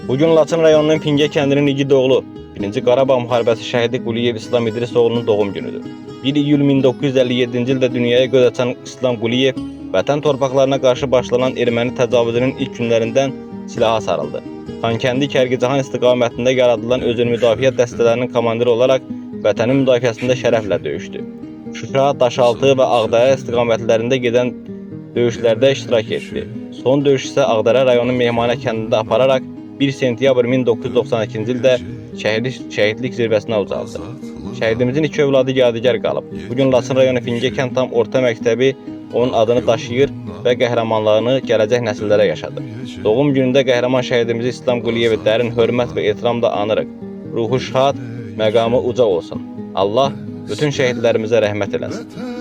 Bugün Laçın rayonunun Pingə kəndinin igid oğlu 1-ci Qarabağ müharibəsi şəhidi Quliyev İslam İdris oğlunun doğum günüdür. 1 iyul 1957-ci ildə dünyaya göz açan İslam Quliyev vətən torpaqlarına qarşı başlanan erməni təcavüzünün ilk günlərindən silaha sarıldı. Xankəndi Kərkicahan istiqamətində yaradılan özünü müdafiə dəstələrinin komandiri olaraq vətənin müdafiəsində şərəflə döyüşdü. Şuşa, Daşaltı və Ağdərə istiqamətlərində gedən döyüşlərdə iştirak etdi. Son döyüş isə Ağdərə rayonu Mehmanə kəndində apararaq 1 sentyabr 1992-ci ildə şəhidlik zirvəsinə ucaldı. Şəhidimizin iki övladı yadigar qalıb. Bugün Laçın rayonu Pingə kənd tam orta məktəbi onun adını daşıyır və qəhrəmanlığını gələcək nəsillərə yaşadır. Doğum günündə qəhrəman şəhidimizi İslam Quliyevi dərin hörmət və ehtiramla anırıq. Ruhu şad, məqamı uca olsun. Allah bütün şəhidlərimizə rəhmət eləsin.